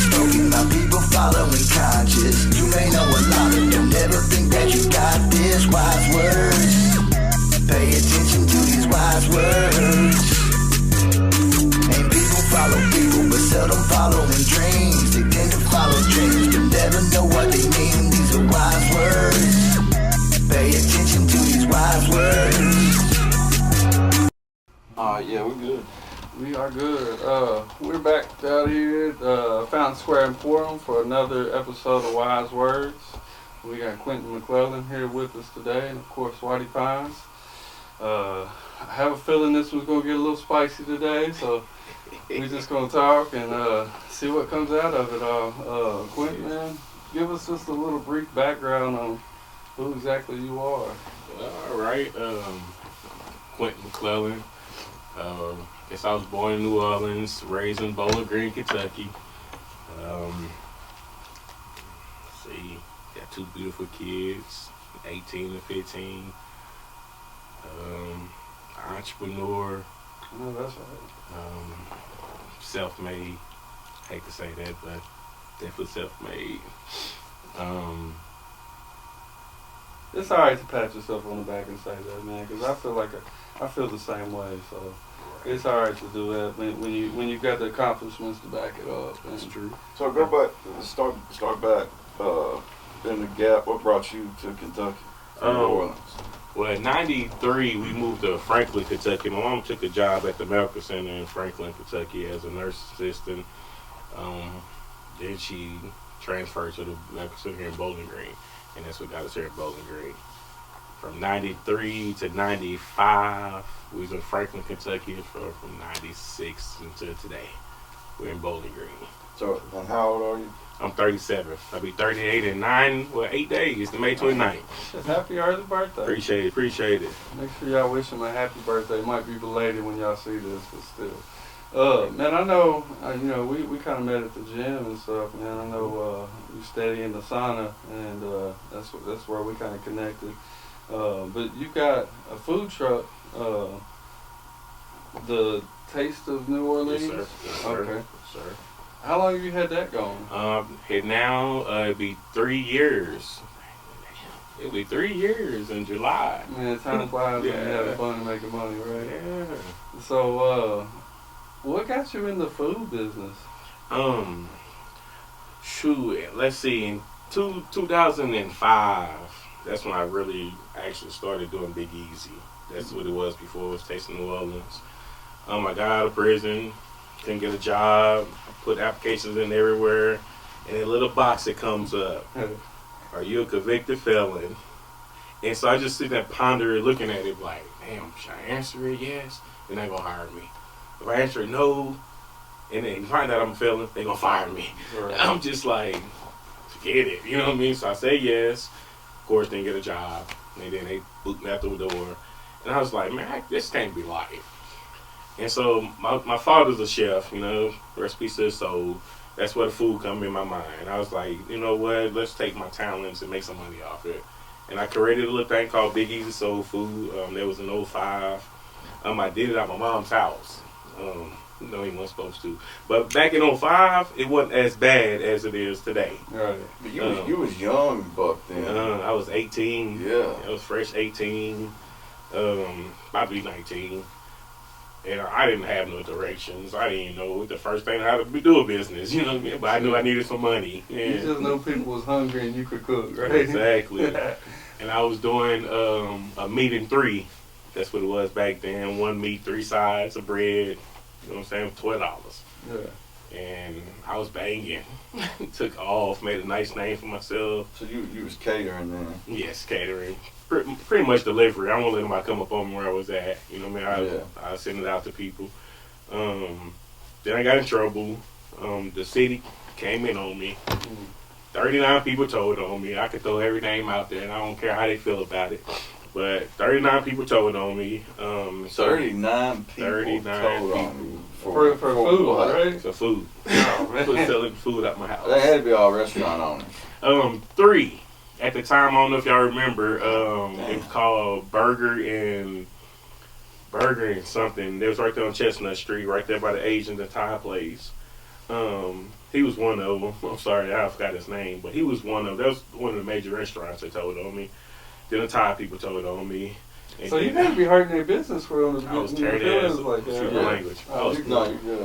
spoken by people following conscious. You may know a lot of them, never think that you got this. Wise words, pay attention to these wise words. And people follow people, but seldom following dreams. They tend to follow dreams, but never know what they mean. These are wise words, pay attention to these wise words. Yeah, we're good. We are good. We're back out here at Fountain Square Emporium for another episode of Wyze Wordz. We got Quintin McClellan here with us today, and of course, Whitey Pines. I have a feeling this was going to get a little spicy today, so we're just going to talk and see what comes out of it all. Quintin, man, give us just a little brief background on who exactly you are. All right. Quintin McClellan. Guess I was born in New Orleans, raised in Bowling Green, Kentucky. Let's see, got two beautiful kids, 18 and 15. Entrepreneur. No, that's right. Self-made. Hate to say that, but definitely self-made. It's alright to pat yourself on the back and say that, man, because I feel the same way. So it's alright to do that when you got the accomplishments to back it up. That's true. So go back, start back in the gap. What brought you to Kentucky, New Orleans? Well, in '93, we moved to Franklin, Kentucky. My mom took a job at the Medical Center in Franklin, Kentucky as a nurse assistant. Then she transferred to the Medical Center here in Bowling Green, and that's what got us here in Bowling Green. From '93 to '95, we was in Franklin, Kentucky from '96 until today. We're in Bowling Green. So, and how old are you? I'm 37. I'll be 38 in 8 days, May 29th. Happy early birthday. Appreciate it. Make sure y'all wish him a happy birthday. It might be belated when y'all see this, but still. Man, I know, we kind of met at the gym and stuff, man. I know you steady in the sauna, and that's where we kind of connected. But you got a food truck, the Taste of New Orleans? Yes, sir. Yes, sir. Okay. Yes, sir. How long have you had that going? It'll be 3 years. It'll be 3 years in July. Man, time flies when you're having fun and making money, right? Yeah. So, what got you in the food business? Let's see. In 2005, that's when I really actually started doing Big Easy. That's what it was before it was Tasting New Orleans. I got out of prison, couldn't get a job, put applications in everywhere, and a little box that comes up. Are you a convicted felon? And so I just sit there ponder looking at it like, damn, should I answer it? Yes. Then they're going to hire me. If I answer it no, and then find out I'm a felon, they're going to fire me. Right. I'm just like, forget it. You know what I mean? So I say yes. Of course, didn't get a job. And then they boot me out the door. And I was like, man, this can't be life. And so my father's a chef, recipe to his soul. That's where the food come in my mind. I was like, you know what, let's take my talents and make some money off it. And I created a little thing called Big Easy Soul Food. That was in 05. I did it at my mom's house. He wasn't supposed to. But back in 05, it wasn't as bad as it is today. Right. But you was young buck then. I was 18. Yeah. I was fresh 18. About to be 19. And I didn't have no directions. I didn't know the first thing how to do a business, you know what I mean? But I knew I needed some money. Yeah. You just know people was hungry and you could cook, right? Exactly. And I was doing a meat and three. That's what it was back then. 1 meat, 3 sides of bread. You know what I'm saying? $12. Yeah. And I was banging. Took off, made a nice name for myself. So you was catering then? Yes, catering. Pretty much delivery. I won't let nobody come up on me where I was at. You know what I mean? I send it out to people. Then I got in trouble. The city came in on me. 39 people told on me. I could throw every name out there, and I don't care how they feel about it. But 39 people told on me. 39 people told on me. For food, right? For food. Oh, for selling food at my house. They had to be all restaurant owners. 3. At the time, I don't know if y'all remember, it was called Burger and something. It was right there on Chestnut Street, right there by the Asian, the Thai place. He was one of them. I'm sorry, I forgot his name, but he was one of them. That was one of the major restaurants that told on me. Then the Thai people told on me. And so you gotta be hurting their business for them. I was tearing their ass up. Like that. Excuse my language.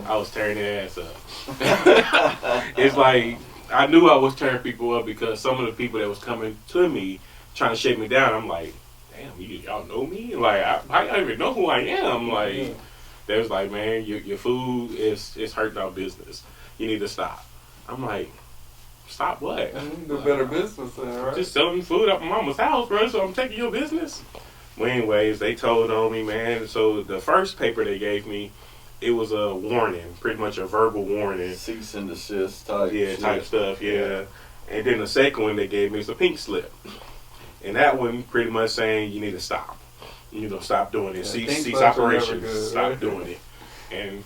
I was tearing their ass up. It's like, I knew I was tearing people up because some of the people that was coming to me trying to shake me down, I'm like, damn, y'all know me? Like, I don't even know who I am. Like, they was like, man, your food is hurting our business. You need to stop. I'm like, stop what? Do better business then, right? Just selling food at my mama's house, bro, so I'm taking your business. Well, anyways, they told on me, man. So the first paper they gave me, it was a warning, pretty much a verbal warning. Cease and desist type. Yeah, type stuff, yeah. And then the second one they gave me was a pink slip. And that one pretty much saying you need to stop. You know, stop doing it. Cease operations. Good, stop right? doing it. And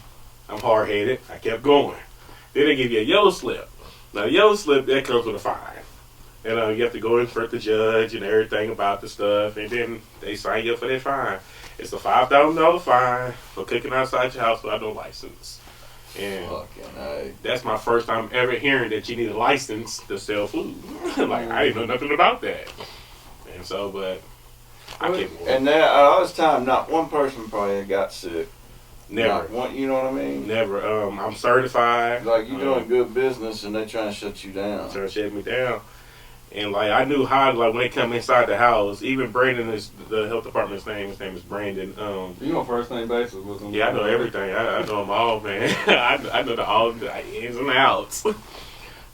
I'm hard-headed. I kept going. Then they give you a yellow slip. Now, the yellow slip, that comes with a fine. And you have to go in front of the judge and everything about the stuff. And then they sign you up for that fine. It's a $5,000 fine for cooking outside your house without no license. And that's my first time ever hearing that you need a license to sell food. Like, I didn't know nothing about that. And so, but I can't. And now, all this time, not one person probably got sick. Never. Not one, you know what I mean? Never. I'm certified. Like, you doing good business and they trying to shut you down. Trying to shut me down. And, like, I knew how, like, when they come inside the house, even Brandon is the health department's name. His name is Brandon. You know first name basis with him. Yeah, I know everything. I know them all, man. I know all the ins and outs.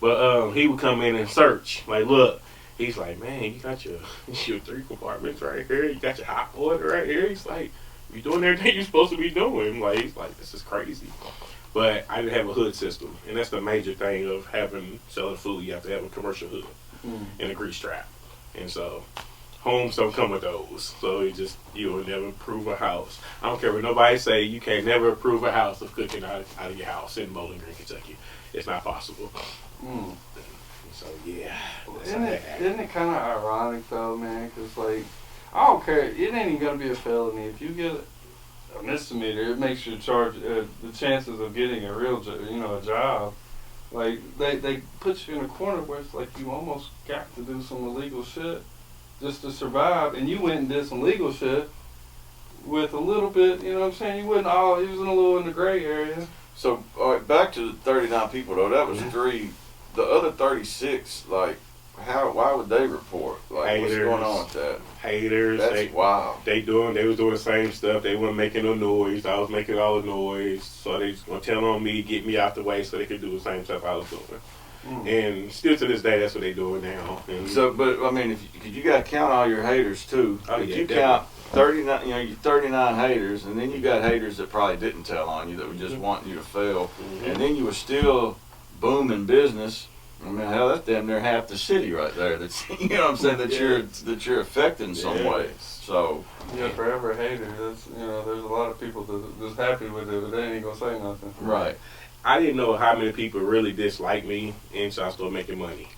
But he would come in and search. Like, look. He's like, man, you got your 3 compartments right here. You got your hot water right here. He's like, you doing everything you're supposed to be doing. Like, he's like, this is crazy. But I didn't have a hood system. And that's the major thing of selling food. You have to have a commercial hood and a grease trap. And so homes don't come with those. So you will never approve a house. I don't care what nobody say, you can never approve a house of cooking out of your house in Bowling Green, Kentucky. It's not possible. So, yeah. Isn't it kind of ironic, though, man? Because, like, I don't care. It ain't even going to be a felony. If you get a misdemeanor, it makes you charge the chances of getting a real a job. Like, they put you in a corner where it's like you almost got to do some illegal shit just to survive. And you went and did some legal shit with a little bit, you know what I'm saying? You wasn't in the gray area. So, all right, back to the 39 people, though. That was 3. The other 36, like, why would they report? Like, haters, what's going on with that? Haters. That's wild. They was doing the same stuff. They weren't making no noise. I was making all the noise. So they just gonna tell on me, get me out the way so they could do the same stuff I was doing. And still to this day, that's what they doing now. And so, but, I mean, you got to count all your haters, too. Oh, if yeah, you count 39, you 39 haters, and then you got haters that probably didn't tell on you, that were just wanting you to fail. And then you were still booming business. I mean, hell, that's damn near half the city right there. That's, you know what I'm saying, that you're affecting some way. So yeah, forever hater. That's, there's a lot of people that's happy with it, but they ain't gonna say nothing. Right. I didn't know how many people really dislike me, and so I started making money.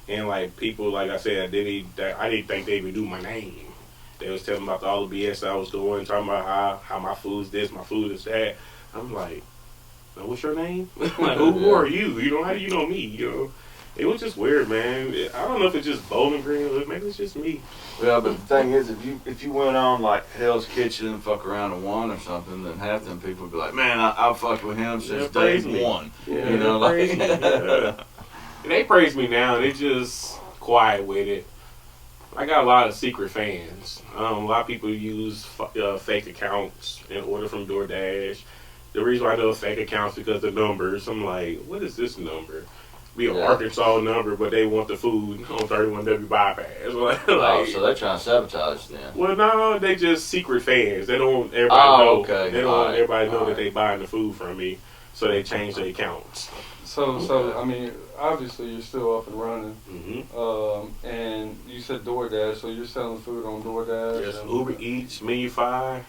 And like people, like I said, I didn't think they even knew my name. They was telling me about all the BS I was doing, talking about how my food's this, my food is that. I'm like, what's your name? Like, who are you? How do you know me? It was just weird, man. I don't know if it's just Bowling Green or maybe it's just me. Well, but the thing is, if you went on like Hell's Kitchen and fuck around and won or something, then half them people would be like, man, I've fucked with him since day one. Yeah, they praise me now. They just quiet with it. I got a lot of secret fans. A lot of people use fake accounts and order from DoorDash. The reason why I know fake accounts because the numbers. I'm like, what is this number? Be an Arkansas number, but they want the food on 31W bypass. So they're trying to sabotage then. Well, no, they just secret fans. They don't want everybody know. Okay. They don't want everybody know that they buying the food from me, so they change their accounts. So I mean, obviously you're still up and running. Mm-hmm. And you said DoorDash, so you're selling food on DoorDash. Yes, Uber Eats, Menufy.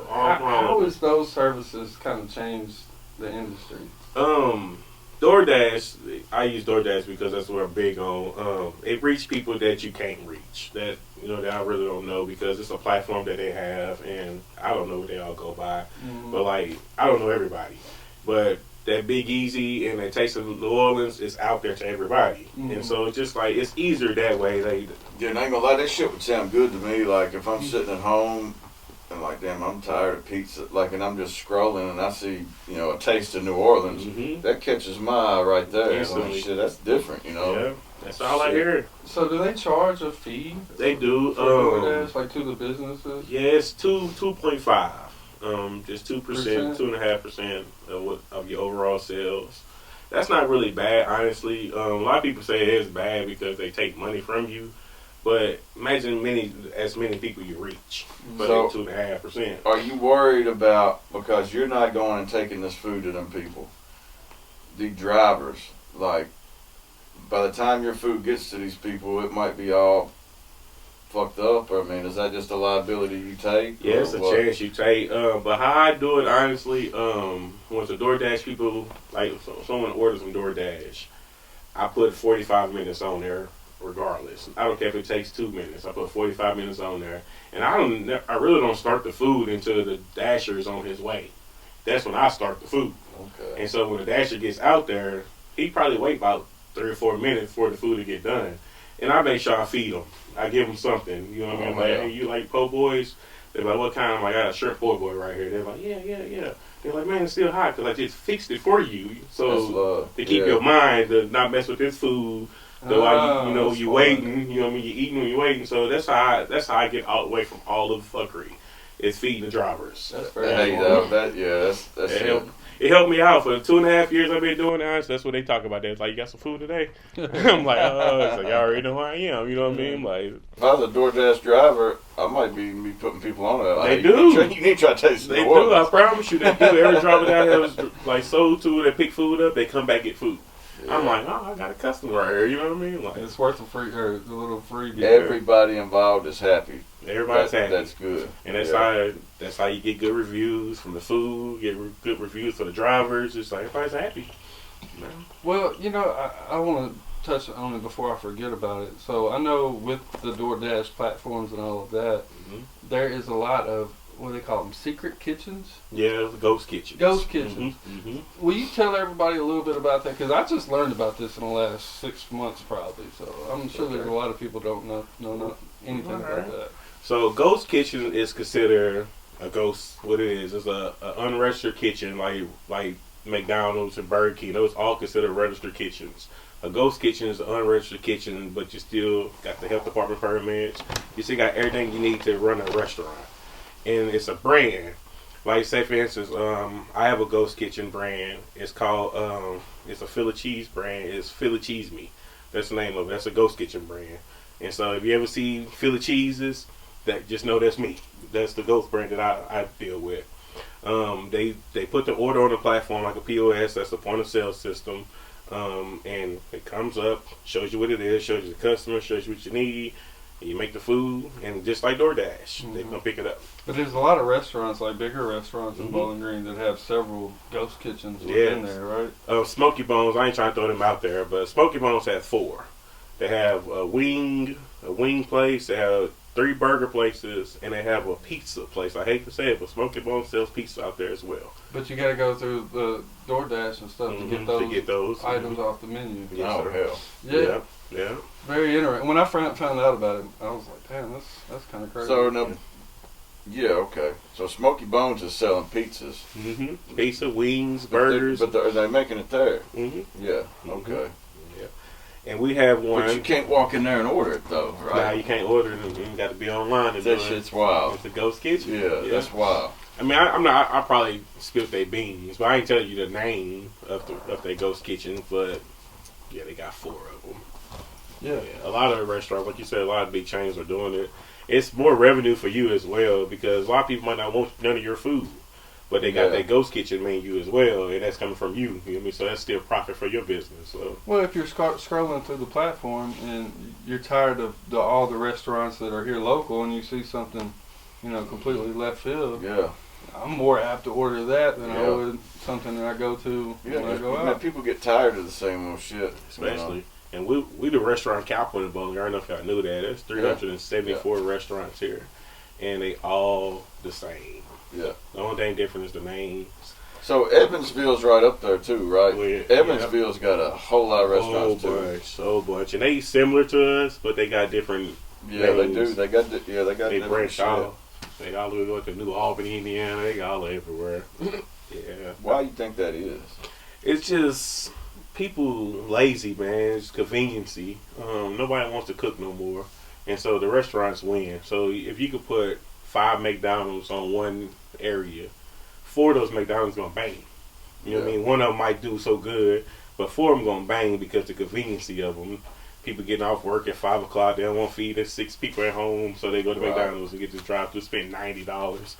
How has those services kind of changed the industry? DoorDash, I use DoorDash because that's what I'm big on. It reaches people that you can't reach, that I really don't know, because it's a platform that they have, and I don't know what they all go by. But like, I don't know everybody. But that Big Easy and that Taste of New Orleans is out there to everybody. And so it's just like, it's easier that way. Yeah, and I ain't gonna lie, that shit would sound good to me. Like, if I'm sitting at home and like, damn, I'm tired of pizza, like, and I'm just scrolling and I see, you know, a Taste of New Orleans, that catches my eye right there. Like, shit, that's different, you know? Yeah, that's all I hear. So do they charge a fee? They do. For DoorDash, like to the businesses? Yeah, it's 2.5. Just 2%, 2.5% of your overall sales. That's not really bad, honestly. A lot of people say it is bad because they take money from you, but imagine as many people you reach. But so, 2.5%. Are you worried about, because you're not going and taking this food to them people, the drivers, like, by the time your food gets to these people, it might be all fucked up? Or, I mean, is that just a liability you take? Yeah, it's a chance you take. But how I do it, honestly, when the DoorDash people, like, someone orders some DoorDash, I put 45 minutes on there regardless. I don't care if it takes 2 minutes. I put 45 minutes on there. And I really don't start the food until the dasher is on his way. That's when I start the food. Okay. And so when the dasher gets out there, he probably wait about 3 or 4 minutes for the food to get done. And I make sure I feed them. I give them something. You know what I mean? Like, hey, you like po' boys? They're like, what kind? I'm like, I got a shrimp po' boy right here. They're like, yeah. They're like, man, it's still hot because I just fixed it for you. So to keep your mind to not mess with this food. So while you waiting, you know what I mean? You're eating when you're waiting. So that's how I get all away from all of the fuckery. It's feeding the drivers. That's very that's it. It helped me out for the 2.5 years I've been doing it. That's what they talk about. They're like, you got some food today? I'm like, oh, it's like, y'all already know who I am. You know what I mean? Like, if I was a DoorDash driver, I might be putting people on it. Like, they do. You need to try to taste They do. I promise you, they do. Every driver down here was like sold to, they pick food up, they come back get food. Yeah. I'm like, oh, I got a customer right here. You know what I mean? Like, it's worth the little freebie. Everybody involved is happy. Everybody's happy. That's good. And that's how you get good reviews from the food, get good reviews for the drivers. It's like everybody's happy. You know? Well, I want to touch on it before I forget about it. So I know with the DoorDash platforms and all of that, there is a lot of, what do they call them, secret kitchens? Yeah, ghost kitchens. Ghost kitchens. Will you tell everybody a little bit about that? Because I just learned about this in the last 6 months probably. So I'm sure there's a lot of people don't know anything about that. So ghost kitchen is considered a ghost. What it is a unregistered kitchen like McDonald's and Burger King. Those all considered registered kitchens. A ghost kitchen is an unregistered kitchen, but you still got the health department permits. You still got everything you need to run a restaurant. And it's a brand. Like, say for instance, I have a ghost kitchen brand. It's called it's a Philly cheese brand. It's Philly Cheese Me. That's the name of it. That's a ghost kitchen brand. And so if you ever see Philly cheeses, that just know that's me. That's the ghost brand that I deal with. They put the order on the platform like a POS. That's the point of sale system. And it comes up, shows you what it is, shows you the customer, shows you what you need. And you make the food, and just like DoorDash, they come pick it up. But there's a lot of restaurants, like bigger restaurants in Bowling Green, that have several ghost kitchens within there, right? Smoky Bones, I ain't trying to throw them out there, but Smoky Bones has 4. They have a wing place, they have 3 burger places, and they have a pizza place. I hate to say it, but Smoky Bones sells pizza out there as well. But you got to go through the DoorDash and stuff to get those items off the menu. Yes, oh, hell. Yeah. Very interesting. When I found out about it, I was like, damn, that's kind of crazy. So, okay. So Smoky Bones is selling pizzas. Pizza, wings, burgers. But are they making it there? Yeah, okay. And we have one. But you can't walk in there and order it, though, right? Nah, you can't order it. You got to be online to do it. That shit's wild. It's a ghost kitchen. Yeah, that's wild. I mean, I probably spilled their beans, but I ain't tell you the name of their ghost kitchen. But yeah, they got 4 of them. Yeah, a lot of the restaurants, like you said, a lot of big chains are doing it. It's more revenue for you as well because a lot of people might not want none of your food, but they got that ghost kitchen menu as well, and that's coming from you. You know what I mean? So that's still profit for your business. So. Well, if you're scrolling through the platform and you're tired of all the restaurants that are here local, and you see something, completely left field. Yeah. I'm more apt to order that than I would something that I go to when I go out. People get tired of the same old shit. Especially. And we the restaurant capital in Bowling Green. I don't know if y'all knew that. There's 374 restaurants here. And they all the same. Yeah. The only thing different is the names. So Evansville's right up there too, right? Well, yeah. Evansville's got a whole lot of restaurants too. So much, and they similar to us, but they got different. Yeah, names. they do. They got They different branch shit. out. They all the way go to New Albany, Indiana. They got all everywhere. Yeah. Why you think that is? It's just people lazy, man. It's conveniency. Nobody wants to cook no more, and so the restaurants win. So if you could put 5 McDonald's on one area, 4 of those McDonald's gonna bang. You know what I mean? One of them might do so good, but 4 of them gonna bang because the conveniency of them. People getting off work at 5 o'clock, they don't want to feed their 6 people at home, so they go to McDonald's and get this drive-through, spend $90.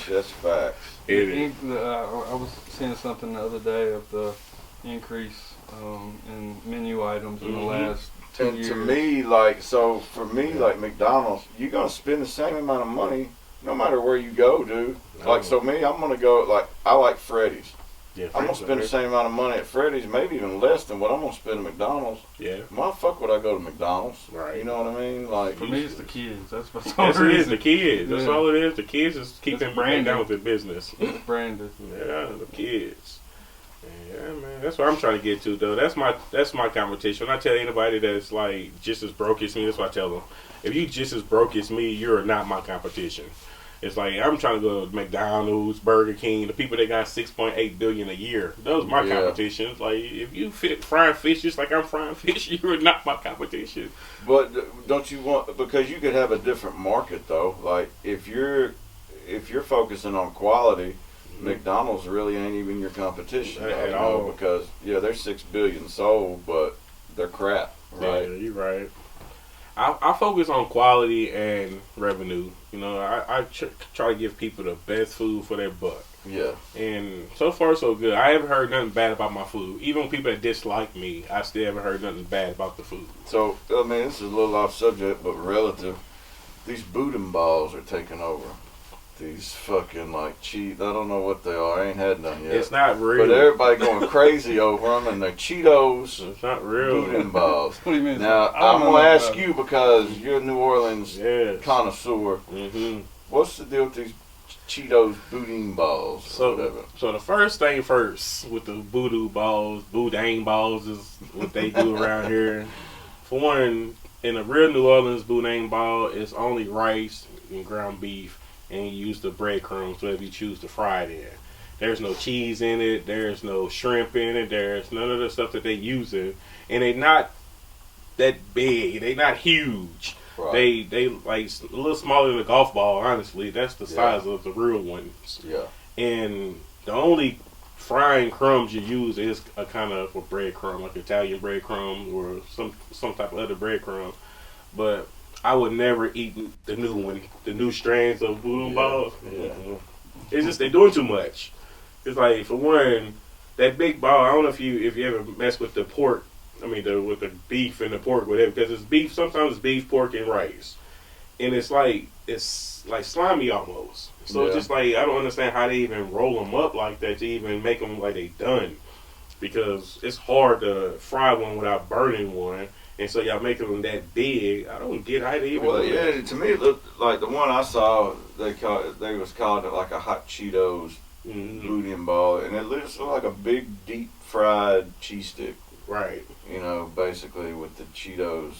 That's facts. I was seeing something the other day of the increase in menu items in the last 2 years. To me, like McDonald's, you're gonna spend the same amount of money no matter where you go, dude. Like, so me, I'm gonna go, like, I like Freddy's. Yeah, I'm gonna spend the same amount of money at Freddy's, maybe even less than what I'm gonna spend at McDonald's. Yeah. Why the fuck would I go to McDonald's? Right. You know what I mean? Like, For me, it's the kids. That's what's Yes, it is the kids. That's Yeah. all it is. The kids is keeping It's branded. McDonald's in business. It's branded. Yeah, the kids. Yeah, man. That's what I'm trying to get to, though. That's my competition. When I tell anybody that's like just as broke as me, that's what I tell them. If you just as broke as me, you're not my competition. It's like I'm trying to go to McDonald's, Burger King, the people that got $6.8 billion a year. Those are my competition. Like, if you frying fish just like I'm frying fish, you're not my competition. but don't you want, because you could have a different market though. Like, if you're focusing on quality, McDonald's really ain't even your competition At all. because they're 6 billion sold, but they're crap, right? Yeah, you're right. I focus on quality and revenue. You know, I try to give people the best food for their buck. Yeah. And so far, so good. I haven't heard nothing bad about my food. Even people that dislike me, I still haven't heard nothing bad about the food. So, I mean, this is a little off subject, but relative. These Boudin balls are taking over. These fucking, like, I don't know what they are. I ain't had none yet. It's not real. But everybody going crazy over them, and they're Cheetos. It's not real. Boudin balls. What do you mean? Now, I'm going to ask you, because you're a New Orleans connoisseur. Mm-hmm. What's the deal with these Cheetos Boudin balls? So the first thing first with the boudin balls is what they do around here. For one, in a real New Orleans boudin ball, it's only rice and ground beef, and you use the breadcrumbs whatever you choose to fry it in. There's no cheese in it. There's no shrimp in it. There's none of the stuff that they use in. And they're not that big. They're not huge. Right. They like a little smaller than a golf ball, honestly. That's the size of the real ones. Yeah. And the only frying crumbs you use is a kind of a breadcrumb, like Italian breadcrumb or some type of other breadcrumb. But I would never eat the new one, the new strands of boudin balls. Yeah. It's just they're doing too much. It's like, for one, that big ball. I don't know if you ever mess with the pork. I mean, with the beef and the pork, whatever. Because it's beef. Sometimes it's beef, pork, and rice, and it's like slimy almost. So it's just like, I don't understand how they even roll them up like that to even make them like they done. Because it's hard to fry one without burning one. And so y'all making them that big. I don't get how they even. Well, yeah, to me it looked like the one I saw. They was called it like a hot Cheetos boudin ball, and it looks like a big deep fried cheese stick. Right. You know, basically with the Cheetos,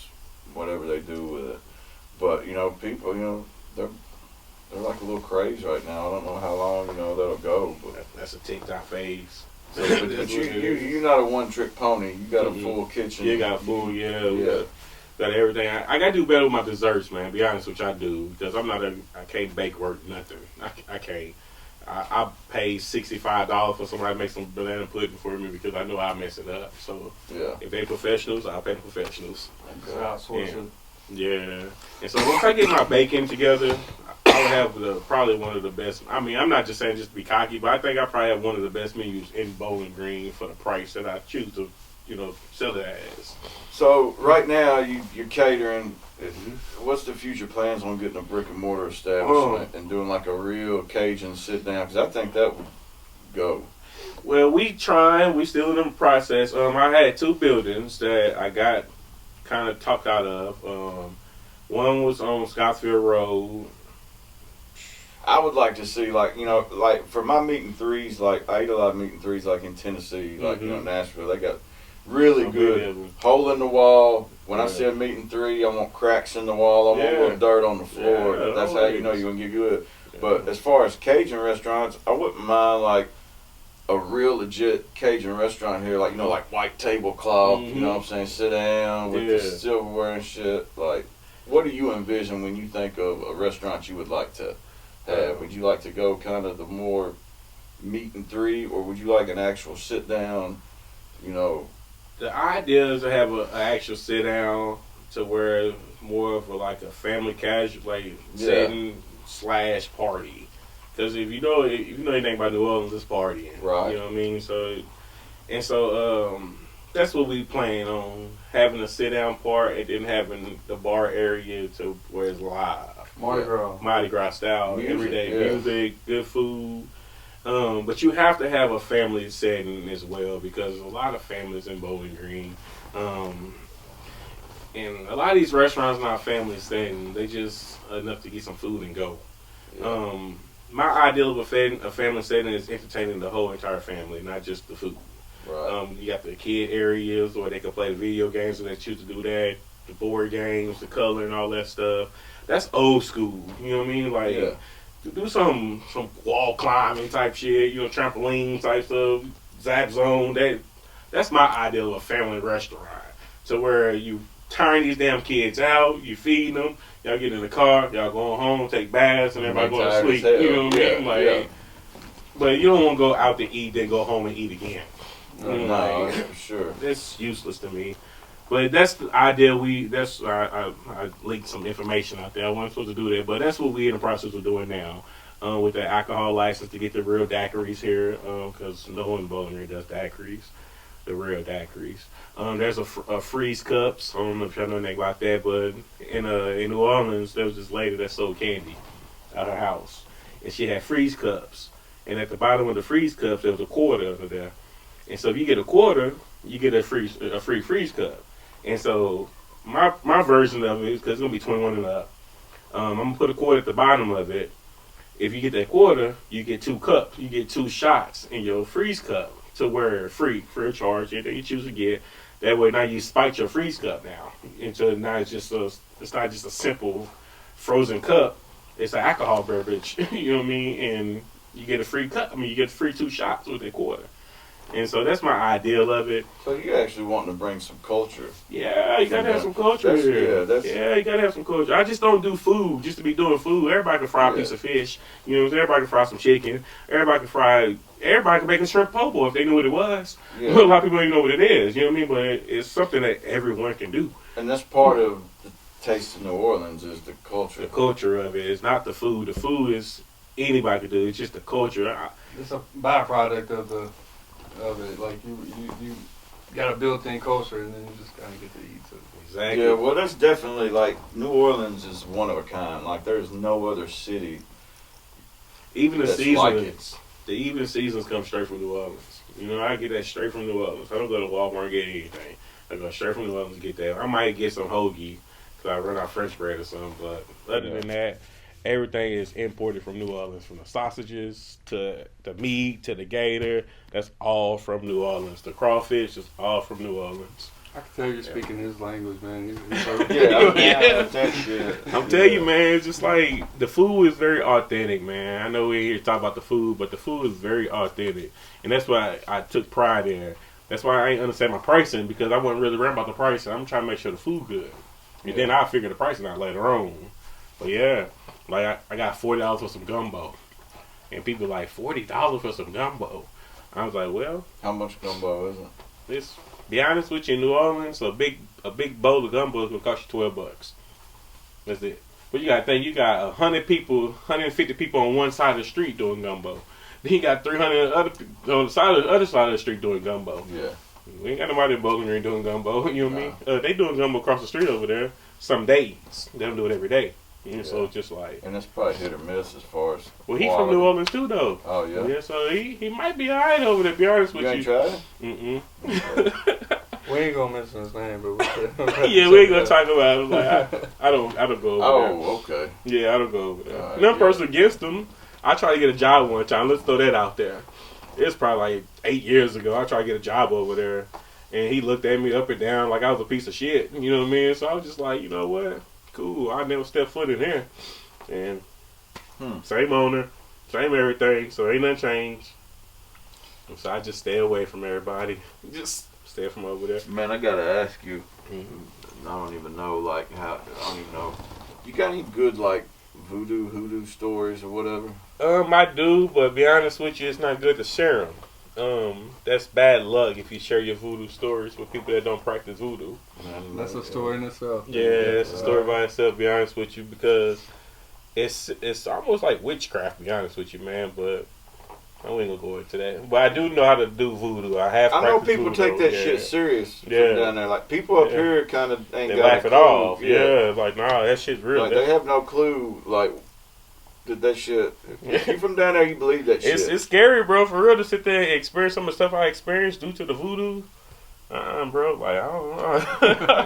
whatever they do with it. But people, they're like a little craze right now. I don't know how long that'll go. But That's a TikTok phase. So, but you're not a one-trick pony. You got a full kitchen. You got a full, got everything. I got to do better with my desserts, man. Be honest with you, I do. Because I can't bake work nothing. I can't. I pay $65 for somebody to make some banana pudding for me because I know I mess it up. So if they professionals, I'll pay the professionals. Yeah. And so once I get my baking together, I would have probably one of the best. I mean, I'm not just saying just to be cocky, but I think I probably have one of the best menus in Bowling Green for the price that I choose to, sell it as. So right now you're catering. What's the future plans on getting a brick and mortar establishment and doing like a real Cajun sit down? Because I think that would go. Well, we still in the process. I had 2 buildings that I got kind of talked out of. One was on Scottsville Road. I would like to see, like, you know, like for my meat and threes, like I eat a lot of meat and threes, like in Tennessee, like you know, Nashville. They got really good hole in the wall. When I say meat and three, I want cracks in the wall. I want a little dirt on the floor. Yeah, that's how you know you're gonna get good. Yeah. But as far as Cajun restaurants, I wouldn't mind like a real legit Cajun restaurant here, like, you know, like white tablecloth. You know what I'm saying? Sit down with the silverware and shit. Like, what do you envision when you think of a restaurant you would like to have? Would you like to go kind of the more meat and three, or would you like an actual sit down, you know? The idea is to have an actual sit down to where it's more of like a family casual, like setting / party. Because if you know anything about New Orleans, it's partying. Right. You know what I mean? So that's what we plan on, having a sit down part and then having the bar area to where it's live. Mardi Gras style, everyday music, good food. But you have to have a family setting as well, because a lot of families in Bowling Green. And a lot of these restaurants not family setting. They just enough to get some food and go. Yeah. My ideal of a family setting is entertaining the whole entire family, not just the food. Right. You got the kid areas where they can play the video games and they choose to do that, the board games, the color and all that stuff. That's old school. You know what I mean? Like, do some wall climbing type shit, you know, trampoline type stuff, zap zone. That's my ideal of a family restaurant. So where you turn these damn kids out, you feed them, y'all get in the car, y'all going home, take baths, and everybody go to sleep. You know what I mean? Like, but you don't want to go out to eat, then go home and eat again. No, for sure. That's useless to me. But that's the idea. I leaked some information out there. I wasn't supposed to do that, but that's what we're in the process of doing now. With the alcohol license to get the real daiquiris here, because no one in Bowling Green does daiquiris, the real daiquiris. There's a freeze cups. I don't know if y'all know anything about that, but in New Orleans, there was this lady that sold candy at her house, and she had freeze cups. And at the bottom of the freeze cups, there was a quarter under there. And so if you get a quarter, you get a free freeze cup. And so my version of it is, because it's gonna be 21 and up. I'm gonna put a quarter at the bottom of it. If you get that quarter, you get 2 cups. You get 2 shots in your freeze cup to where free of charge. Anything you choose to get. That way now you spike your freeze cup now. And so now it's not just a simple frozen cup. It's an alcohol beverage. You know what I mean? And you get a free cup. I mean, you get free 2 shots with that quarter. And so that's my ideal of it. So you actually wanting to bring some culture. Yeah, you gotta have some culture here. You gotta have some culture. I just don't do food just to be doing food. Everybody can fry a piece of fish. You know what I'm saying? Everybody can fry some chicken. Everybody can make a shrimp po' boy if they knew what it was. Yeah. A lot of people don't even know what it is. You know what I mean? But it's something that everyone can do. And that's part of the taste of New Orleans is the culture. The culture of it. It's not the food. The food is anybody can do. It's just the culture. It's a byproduct of it. Like you got a built-in culture, and then you just kind of get to eat. So. Exactly. Yeah, well, that's definitely like New Orleans is one of a kind. Like there's no other city. Even the seasons, like it. The evening seasons come straight from New Orleans. You know, I get that straight from New Orleans. I don't go to Walmart and get anything. I go straight from New Orleans to get that. I might get some hoagie because I run out French bread or something. But other than that, everything is imported from New Orleans, from the sausages to the meat to the gator. That's all from New Orleans. The crawfish is all from New Orleans. I can tell you're speaking his language, man. I'm telling you, man, it's just like the food is very authentic, man. I know we're here to talk about the food, but the food is very authentic. And that's why I took pride in it. That's why I ain't understand my pricing, because I wasn't really worried about the pricing. I'm trying to make sure the food good. And then I'll figure the pricing out later on. But yeah, like I got $40 for some gumbo. And people like, $40 for some gumbo. I was like, well. How much gumbo is it? It's, be honest with you, in New Orleans, a big bowl of gumbo is going to cost you $12. That's it. But you got to think, you got 150 people on one side of the street doing gumbo. Then you got 300 other people on the other side of the street doing gumbo. Yeah. We ain't got nobody in Bowling Green doing gumbo. You know what I mean? They doing gumbo across the street over there some days. They don't do it every day. So it's just like. And it's probably hit or miss as far as. Well, he's from New Orleans too, though. Oh, yeah? Yeah, so he might be alright over there, to be honest with you. You ain't tried it? Mm-mm. What We ain't gonna mention his name, but yeah, we ain't gonna talk about it. Like, I don't go over there. Oh, okay. Yeah, I don't go over there. None person against him. I tried to get a job one time. Let's throw that out there. It's probably like 8 years ago. I tried to get a job over there, and he looked at me up and down like I was a piece of shit. You know what I mean? So I was just like, you know what? Cool. I never stepped foot in here. And same owner, same everything. So ain't nothing changed. And so I just stay away from everybody. Just stay from over there. Man, I gotta ask you. I don't even know, like, how. I don't even know. You got any good, like, hoodoo stories or whatever? I do, but to be honest with you, it's not good to share them. That's bad luck if you share your voodoo stories with people that don't practice voodoo. That's a story in itself. Yeah, it's a story by itself, to be honest with you, because it's almost like witchcraft, to be honest with you, man, but I ain't gonna go into that. But I do know how to do voodoo. I know people voodoo, take that shit serious from down there. Like, people up here kind of ain't they got laugh a it clue. off. Yeah, like, nah, that shit's real. Like, they have no clue, like, that shit. If you from down there, you believe that shit. It's scary, bro, for real, to sit there and experience some of the stuff I experienced due to the voodoo. Bro, like, I don't know.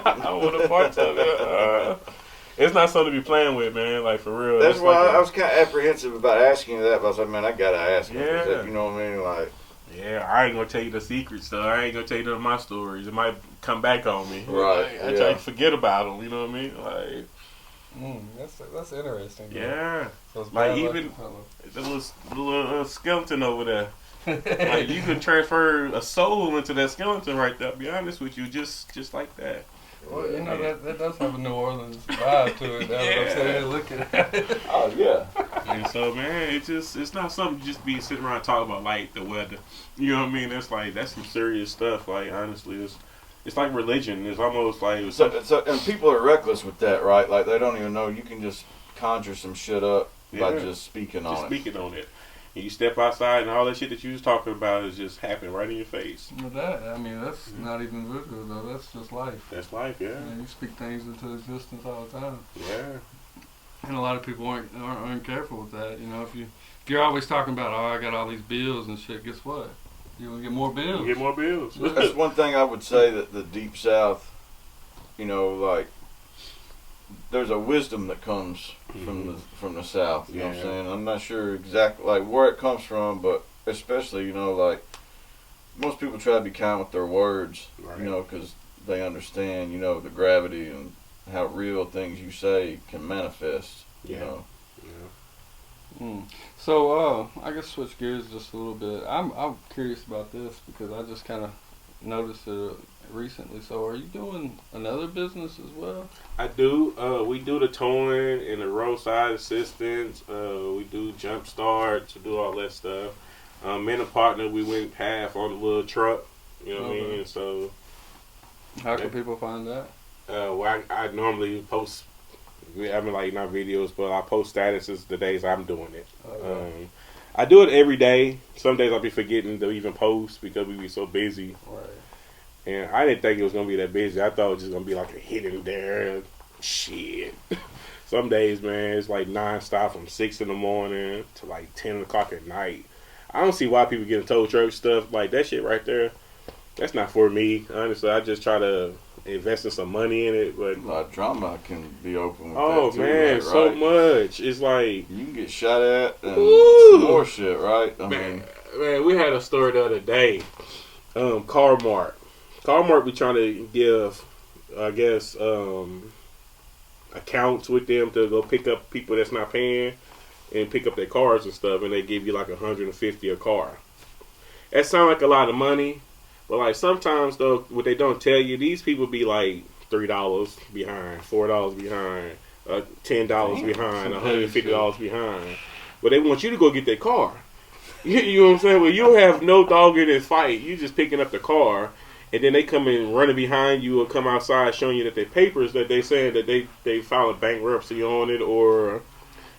I don't want to part of it. It's not something to be playing with, man. Like, for real. That's why I was kind of apprehensive about asking you that, but I was like, man, I gotta ask him. Yeah. You know what I mean? Like, yeah, I ain't gonna tell you the secrets, though. I ain't gonna tell you none of my stories. It might come back on me. Right. I try to forget about them. You know what I mean? Like, that's interesting. Yeah. So it's like, even the little skeleton over there. Like, you could transfer a soul into that skeleton right there. To be honest with you, just like that. Well, you know, that does have a New Orleans vibe to it. That's what I'm saying, looking at it. oh, yeah. And so, man, it's not something just be sitting around talking about, like, the weather. You know what I mean? That's some serious stuff. Like, honestly, it's like religion. It's almost like... So, and people are reckless with that, right? Like, they don't even know. You can just conjure some shit up by just speaking on it. Just speaking on it. And you step outside and all that shit that you was talking about is just happening right in your face. Well, that's not even voodoo, though. That's just life. That's life, yeah. You speak things into existence all the time. Yeah. And a lot of people aren't careful with that. You know, if you're always talking about, I got all these bills and shit, guess what? You're going to get more bills. You get more bills. That's one thing I would say, that the Deep South, you know, like, there's a wisdom that comes from the South, you know what I'm saying? I'm not sure exactly, like, where it comes from, but especially, you know, like, most people try to be kind with their words, you know, because they understand, you know, the gravity and how real things you say can manifest, you know. So, I guess switch gears just a little bit. I'm curious about this because I just kind of noticed it recently. So, are you doing another business as well? I do. We do the towing and the roadside assistance. We do jump starts. We do all that stuff. Me and a partner, we went half on the little truck. You know what I mean? So, how can people find that? Well, I normally post. I mean, like, not videos, but I post statuses the days I'm doing it. I do it every day. Some days I'll be forgetting to even post because we be so busy. Right. And I didn't think it was going to be that busy. I thought it was just going to be like a hidden there. Shit. Some days, man, it's like nonstop from 6 in the morning to like 10 o'clock at night. I don't see why people get in tow truck stuff. Like, that shit right there, that's not for me. Honestly, I just try to invest in some money in it. But A lot of drama can be open with oh, that too, man, right? so much. It's like... You can get shot at and Ooh. more shit, right? I mean, we had a story the other day. Carmart be trying to give, I guess, accounts with them to go pick up people that's not paying and pick up their cars and stuff, and they give you like $150 a car. That sounds like a lot of money, but like sometimes though, what they don't tell you, these people be like $3 behind, $4 behind, $10 behind, $150 behind, but they want you to go get their car. You know what I'm saying? Well, you don't have no dog in this fight. You just picking up the car. And then they come in running behind you or come outside showing you that their papers, that they saying that they filed bankruptcy on it, or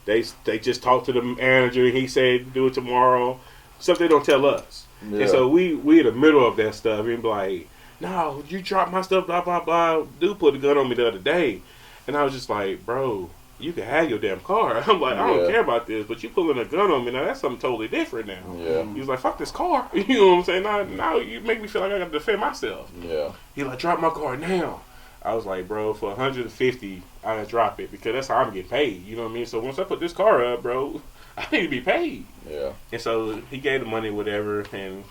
they just talked to the manager and he said do it tomorrow. Stuff they don't tell us. Yeah. And so we in the middle of that stuff and be like, no, you dropped my stuff, blah, blah, blah. Dude put a gun on me the other day. And I was just like, bro, you can have your damn car. I'm like, I don't care about this, but you pulling a gun on me now, that's something totally different now. Yeah. He was like, fuck this car. You know what I'm saying? Now you make me feel like I gotta defend myself. Yeah. He like, drop my car now. I was like, bro, for $150, I gotta drop it because that's how I'm getting paid. You know what I mean? So once I put this car up, bro, I need to be paid. Yeah. And so he gave the money, whatever, and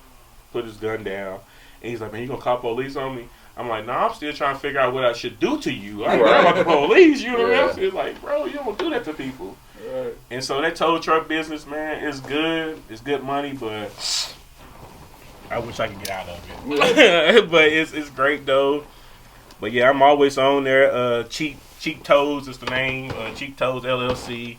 put his gun down. And he's like, man, you gonna call police on me? I'm like, nah, I'm still trying to figure out what I should do to you. I ain't worried about the police. You know what I mean? It's like, bro, you don't do that to people. Right. And so that tow truck business, man, is good. It's good money, but I wish I could get out of it. But it's great, though. But, yeah, I'm always on there. Cheap Toes is the name. Cheap Toes LLC.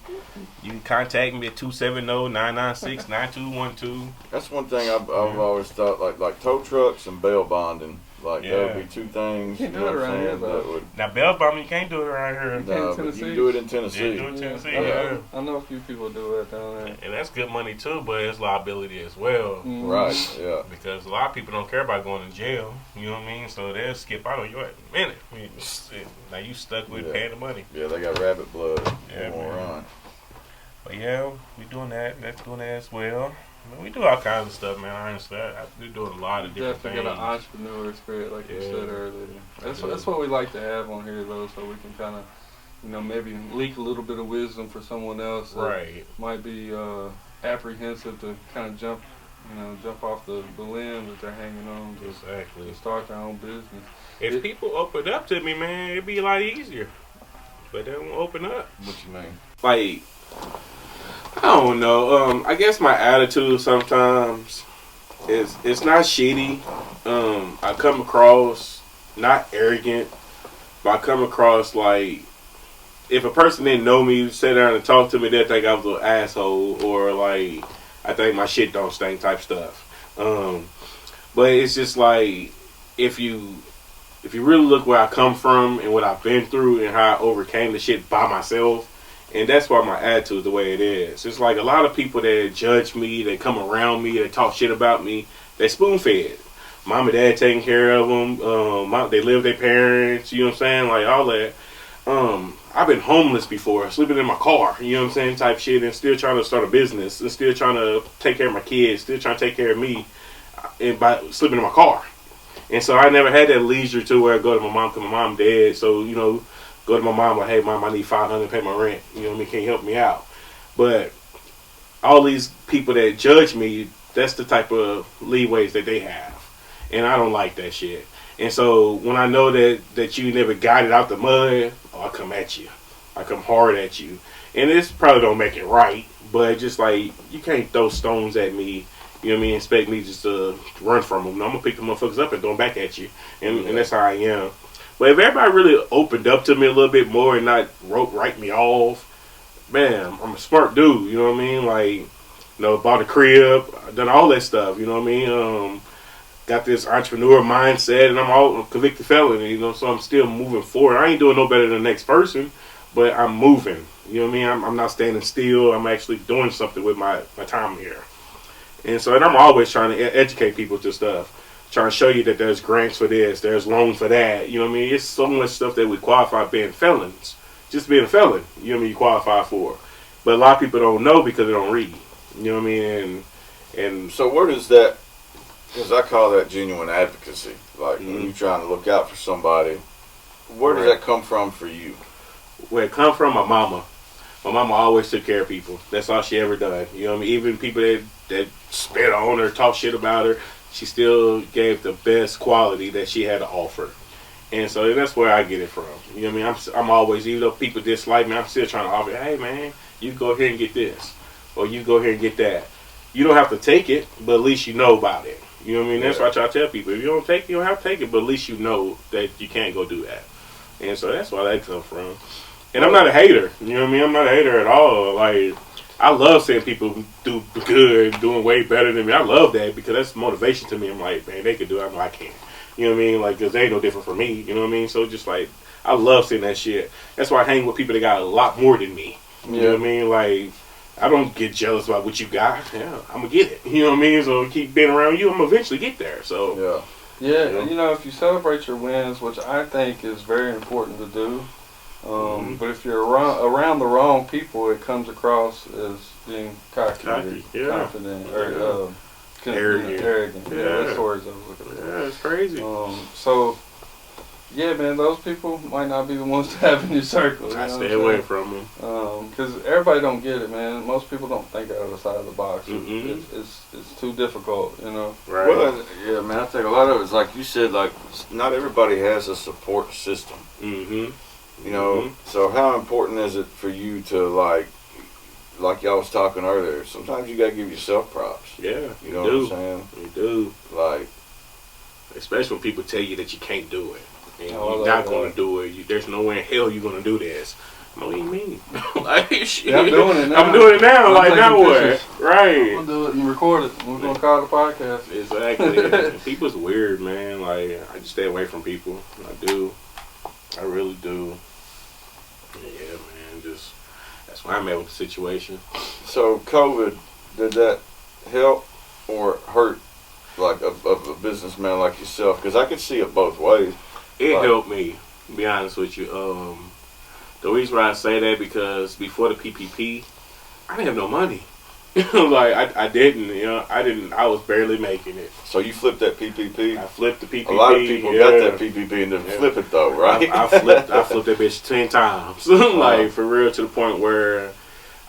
You can contact me at 270-996-9212. That's one thing I've always thought, like tow trucks and bail bonding. Like, that would be two things. Can't do it around here, though. Now, bail bonding, you can't do it around here. No, but you can do it in Tennessee. Yeah, do it in Tennessee, I know a few people do it down there. And that's good money, too, but it's liability as well. Mm-hmm. Right, yeah. Because a lot of people don't care about going to jail. You know what I mean? So they'll skip out on you at a minute. Now you stuck with paying the money. Yeah, they got rabbit blood. Yeah, man. run. But yeah, we doing that. That's doing that as well. I mean, we do all kinds of stuff, man. Honestly, we're doing a lot of different things. Definitely got an entrepreneur spirit, like you said earlier. That's what we like to have on here, though, so we can kind of, maybe leak a little bit of wisdom for someone else that might be apprehensive to kind of jump off the limb that they're hanging on to start their own business. If people open up to me, man, it'd be a lot easier. But they won't open up. What you mean? Like, I don't know. I guess my attitude sometimes is it's not shitty. I come across not arrogant, but I come across like if a person didn't know me, sit down and talk to me, they'd think I was an asshole or like I think my shit don't stink type stuff. But it's just like if you really look where I come from and what I've been through and how I overcame the shit by myself. And that's why my attitude is the way it is. It's like a lot of people that judge me, they come around me, they talk shit about me, they spoon-fed. Mom and dad taking care of them, they live with their parents, you know what I'm saying, like all that. I've been homeless before, sleeping in my car, you know what I'm saying, type shit, and still trying to start a business, and still trying to take care of my kids, still trying to take care of me, and by sleeping in my car. And so I never had that leisure to where I go to my mom because my mom dead, so, go to my mom like, hey, mom, I need $500 to pay my rent. You know what I mean? Can you help me out? But all these people that judge me, that's the type of leeways that they have. And I don't like that shit. And so when I know that you never got it out the mud, I come at you. I come hard at you. And this probably don't make it right, but just like, you can't throw stones at me, you know what I mean, expect me just to run from them. I'm going to pick the motherfuckers up and throw them back at you. And that's how I am. But if everybody really opened up to me a little bit more and not write me off, man, I'm a smart dude, you know what I mean? Like, bought a crib, done all that stuff, you know what I mean? Got this entrepreneur mindset, and I'm all convicted felon, so I'm still moving forward. I ain't doing no better than the next person, but I'm moving, you know what I mean? I'm not standing still. I'm actually doing something with my time here. And I'm always trying to educate people to stuff. Trying to show you that there's grants for this, there's loans for that. You know what I mean? It's so much stuff that we qualify being felons. Just being a felon, you know what I mean, you qualify for. But a lot of people don't know because they don't read. You know what I mean? And so where does that, because I call that genuine advocacy. Like when you're trying to look out for somebody, where does that come from for you? Where it come from, my mama. My mama always took care of people. That's all she ever done. You know what I mean? Even people that spit on her, talk shit about her, she still gave the best quality that she had to offer. And so that's where I get it from. You know what I mean? I'm always, even though people dislike me, I'm still trying to offer, hey man, you go here and get this. Or you go here and get that. You don't have to take it, but at least you know about it. You know what I mean? That's why I try to tell people, if you don't take it, you don't have to take it, but at least you know that you can't go do that. And so that's where that comes from. And I'm not a hater. You know what I mean? I'm not a hater at all. Like, I love seeing people do good, doing way better than me. I love that because that's motivation to me. I'm like, man, they could do it. I'm like, I can't. You know what I mean? Like, because they ain't no different from me. You know what I mean? So just like, I love seeing that shit. That's why I hang with people that got a lot more than me. You know what I mean? Like, I don't get jealous about what you got. Yeah, I'm going to get it. You know what I mean? So keep being around you, I'm going to eventually get there. So, yeah, if you celebrate your wins, which I think is very important to do, But if you're around the wrong people, it comes across as being cocky confident, or arrogant. Yeah, that's the words I was looking for. Yeah, it's crazy. So, yeah, man, those people might not be the ones to have in your circle. I stay away from them. Because everybody don't get it, man. Most people don't think out of the side of the box. It's too difficult, you know. Right. Well, yeah, man, I think a lot of it's like you said, like not everybody has a support system. Mm-hmm. You know, so how important is it for you to like y'all was talking earlier? Sometimes you gotta give yourself props. Yeah, you know what I'm saying. You do. Like, especially when people tell you that you can't do it. And you're not going to do it. There's no way in hell you're going to do this. What do you mean? Like, shit. Yeah, I'm doing it now. I'm doing it now. Like, now what? Right. I'm going to do it and record it. We're going to call it a podcast. Exactly. People's weird, man. Like, I just stay away from people. I do. I really do. Yeah, man. Just, that's why I'm at with the situation. So, COVID, did that help or hurt, like, a businessman like yourself? Because I could see it both ways. It helped me, to be honest with you. The reason why I say that, because before the PPP, I didn't have no money. Like, I didn't, I was barely making it. So you flipped that PPP? I flipped the PPP. A lot of people got that PPP and didn't flip it though, right? I flipped that bitch 10 times. Like, for real, to the point where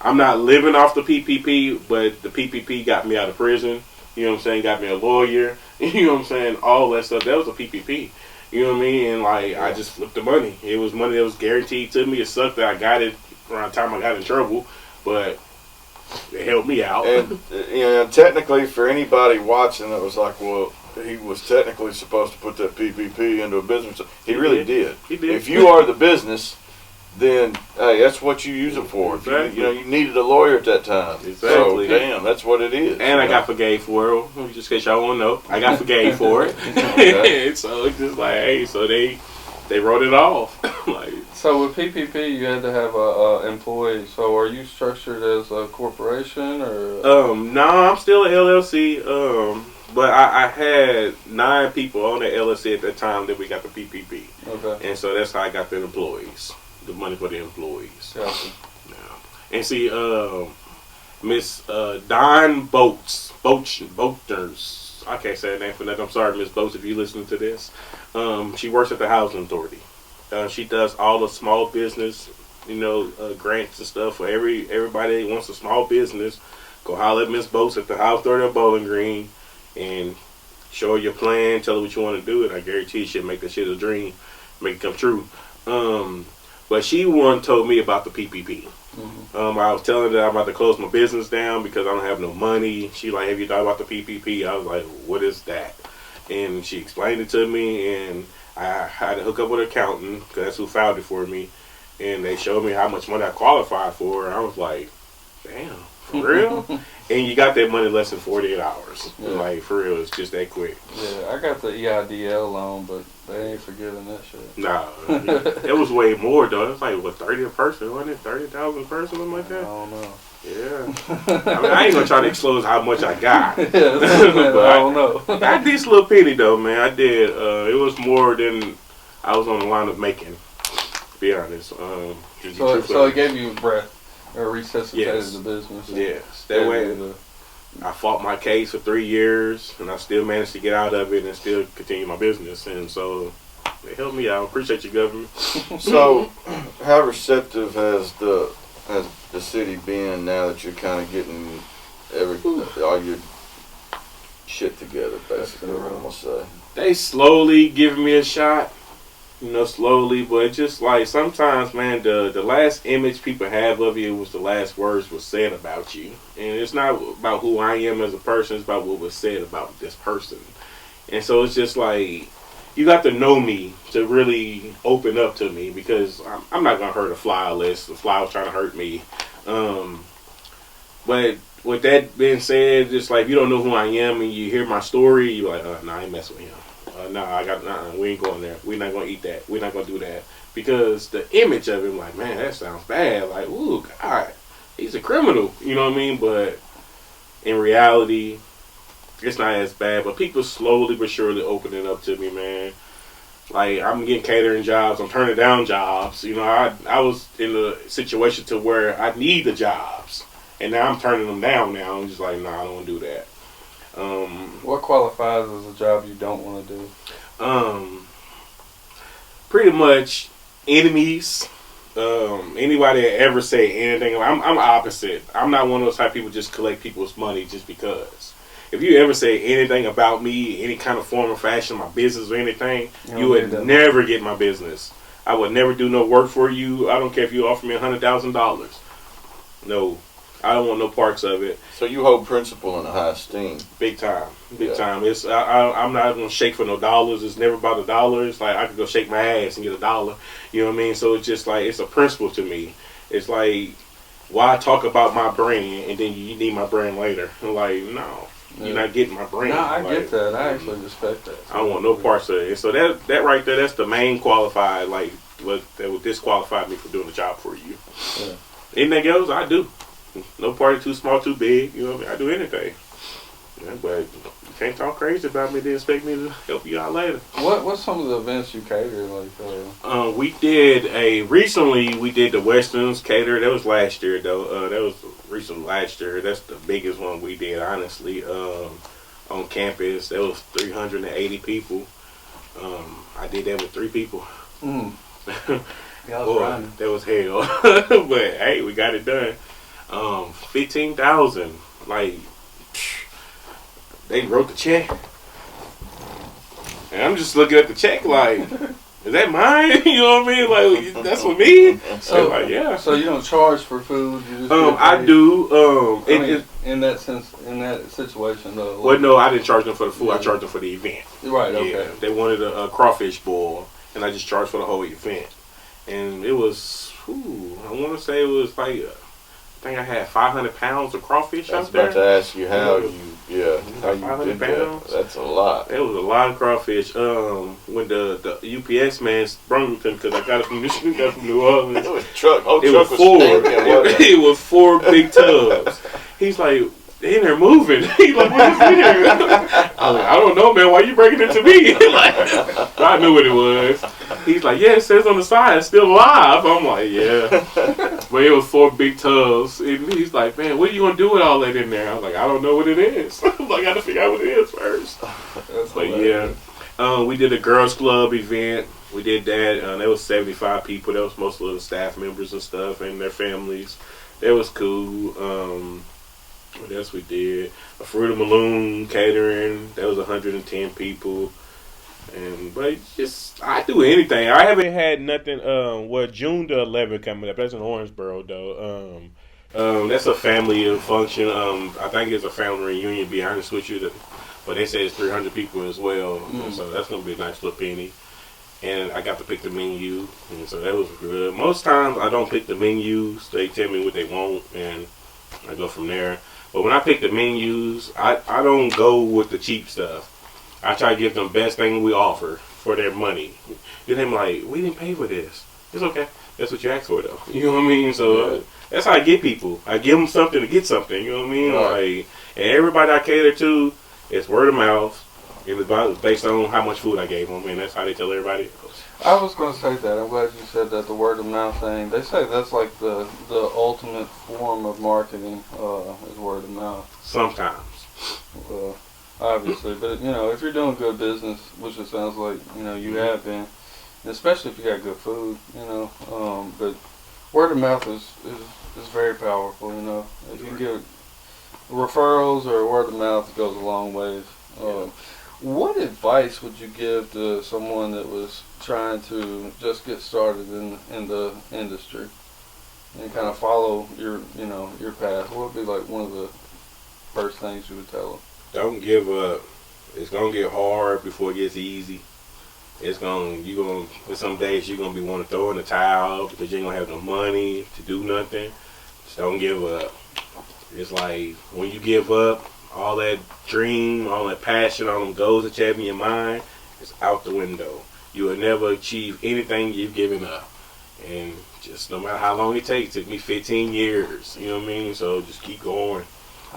I'm not living off the PPP, but the PPP got me out of prison. You know what I'm saying? Got me a lawyer. You know what I'm saying? All that stuff. That was a PPP. You know what I mean? And, like, I just flipped the money. It was money that was guaranteed to me. It sucked that I got it around the time I got in trouble, but it helped me out. And, technically, for anybody watching, it was like, well, he was technically supposed to put that PPP into a business. He really did. He did. If you are the business, then, hey, that's what you use it for. Exactly. You needed a lawyer at that time. Exactly. So, damn, that's what it is. And I got forgave for it. Just in case y'all want to know, I got forgave for it. Okay. So it's just like, hey, so they wrote it off. Like, so with PPP, you had to have a employee. So are you structured as a corporation or? No, I'm still an LLC. But I had 9 people on the LLC at that time that we got the PPP. Okay. And so that's how I got the employees. The money for the employees. Gotcha. Yeah. And see, Miss Don Boaters. I can't say her name for that. I'm sorry, Miss Boats, if you listen to this. She works at the Housing Authority. She does all the small business, grants and stuff for everybody that wants a small business. Go holler at Miss Boats at the House Authority of Bowling Green and show her your plan, tell her what you want to do, and I guarantee she'll make that shit a dream, make it come true. But she told me about the PPP. I was telling her that I'm about to close my business down because I don't have no money. She like, have you thought about the PPP? I was like, what is that? And she explained it to me, and I had to hook up with an accountant because that's who filed it for me. And they showed me how much money I qualified for. And I was like, damn, for real? And you got that money less than 48 hours. Yeah. Like, for real, it's just that quick. Yeah, I got the EIDL loan, but they ain't forgiving that shit. Nah, it was way more, though. It was like, what, 30 a person, wasn't it? 30,000 a person, something like that? I don't know. Yeah. I mean, I ain't gonna try to expose how much I got. Yeah, I don't know. I got this little penny, though, man. I did. It was more than I was on the line of making, to be honest. So it gave you a breath. Or resuscitated the business. Yes. That way, I fought my case for 3 years, and I still managed to get out of it and still continue my business. And so, they helped me out. Appreciate you, government. So, how receptive has the city been now that you're kind of getting all your shit together, basically, what I'm going to say? They slowly giving me a shot. Slowly, but just like sometimes, man, the last image people have of you was the last words was said about you. And it's not about who I am as a person, it's about what was said about this person. And so it's just like, you got to know me to really open up to me, because I'm not going to hurt a fly unless the fly was trying to hurt me. But with that being said, just like, if you don't know who I am and you hear my story, you're like, nah, I ain't messing with him. We ain't going there. We're not going to eat that. We're not going to do that. Because the image of him, like, man, that sounds bad. Like, ooh, God, he's a criminal. You know what I mean? But in reality, it's not as bad. But people slowly but surely opening up to me, man. Like, I'm getting catering jobs. I'm turning down jobs. You know, I was in a situation to where I need the jobs. And now I'm turning them down now. I'm just like, nah, I don't want to do that. What qualifies as a job you don't want to do? Pretty much enemies. Anybody that ever say anything. I'm opposite. I'm not one of those type of people just collect people's money just because. If you ever say anything about me, any kind of form or fashion, my business or anything, you would never get my business. I would never do no work for you. I don't care if you offer me $100,000. No, I don't want no parts of it. So you hold principle in a high esteem. Big time. Time. It's I'm not gonna shake for no dollars. It's never about the dollars. Like, I could go shake my ass and get $1. You know what I mean? So it's just like, it's a principle to me. It's like, why talk about my brand and then you need my brand later? I'm like, no. You're not getting my brand. No, I get that. I actually respect that. I don't want no parts of it. So that right there, that's the main qualified, like, that would disqualify me from doing the job for you. Yeah. Anything else, I do. No party too small, too big. You know what I mean? I do anything. Yeah, but you can't talk crazy about me. Then expect me to help you out later. What's some of the events you cater? Like, recently we did the Westerns cater. That was last year though. That was recent last year. That's the biggest one we did, honestly. On campus, there was 380 people. I did that with 3 people. Boy, that was hell. But hey, we got it done. 15,000. Like, they wrote the check, and I'm just looking at the check like, is that mine? You know what I mean? Like, that's for me. So like, yeah. So you don't charge for food? You just I do. In that sense, in that situation though. Like, well, no, I didn't charge them for the food. I charged them for the event. Right. Okay. Yeah, they wanted a crawfish boil, and I just charged for the whole event. And it was, I want to say it was like, I think I had 500 pounds of crawfish out there. I was about to ask you how you did that. That's a lot. It was a lot of crawfish. When the UPS man brought me to, because I got it from Michigan, got it from New Orleans. It was truck. It was 4. It was 4 big tubs. He's like, they in there moving. He's like, what is in here? I was like, I don't know, man. Why you breaking it to me? Like, I knew what it was. He's like, yeah, it says on the side, it's still alive. I'm like, yeah. But it was 4 big tubs. And he's like, man, what are you going to do with all that in there? I was like, I don't know what it is. I got to figure out what it is first. But yeah, we did a girls club event. We did that. There was 75 people. That was most of the staff members and stuff and their families. That was cool. What else we did? A Fruit of Balloon catering. That was 110 people. But just, I do anything. I haven't had nothing. June the 11th coming up. That's in Orangeburg though. That's a family function. I think it's a family reunion. To be honest with you, but they say it's 300 people as well. So that's gonna be a nice little penny. And I got to pick the menu, and so that was good. Most times I don't pick the menus. They tell me what they want, and I go from there. But when I pick the menus, I don't go with the cheap stuff. I try to give them the best thing we offer for their money. And they're like, we didn't pay for this. It's okay. That's what you asked for, though. You know what I mean? So that's how I get people. I give them something to get something. You know what I mean? Right. Like, and everybody I cater to, it's word of mouth. It's based on how much food I gave them, and that's how they tell everybody else. I was going to say that. I'm glad you said that, the word of mouth thing. They say that's like the ultimate form of marketing is word of mouth. Sometimes. Obviously. But, if you're doing good business, which it sounds like, you have been, especially if you got good food, but word of mouth is very powerful, If you can get referrals or word of mouth, it goes a long ways. What advice would you give to someone that was trying to just get started in the industry and kind of follow your path? What would be like one of the first things you would tell them? Don't give up. It's gonna get hard before it gets easy. There's some days you're gonna be wanting to throw in the towel because you ain't gonna have no money to do nothing. Just don't give up. It's like when you give up, all that dream, all that passion, all them goals that you have in your mind is out the window. You will never achieve anything you've given up. And just no matter how long it takes, it took me 15 years. You know what I mean? So just keep going.